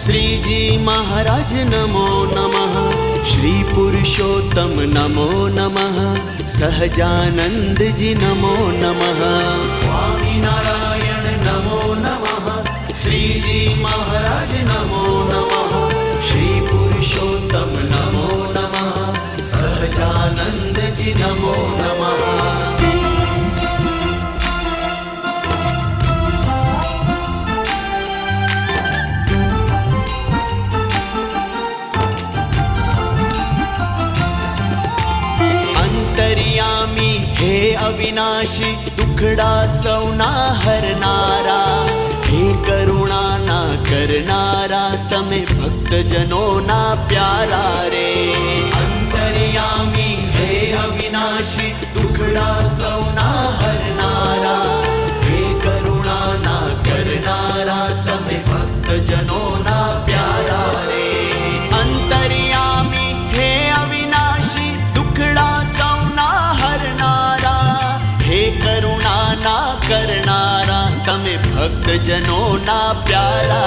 श्रीजी महाराज नमो नमः, श्री पुरुषोत्तम नमो नमः, सहजानंद जी नमो नमः, स्वामी नारायण नमो नमः, श्रीजी महाराज नमो नमः, श्री पुरुषोत्तम नमो नमः, सहजानंद जी नमो नमः। अंतर्यामी हे अविनाशी, दुखड़ा सौना हरनारा, हे करुणा ना करनारा, तमे भक्त जनो ना प्यारा रे। अंतर्यामी हे अविनाशी, दुखड़ा सौना हरनारा, हे करुणा ना करनारा, तमे भक्त जनो ना प्यारा रे। अंतर्यामी हे अविनाशी, दुखड़ा सौना हरनारा, हे करुणा ना करनारा, तमे भक्त जनो ना प्यारा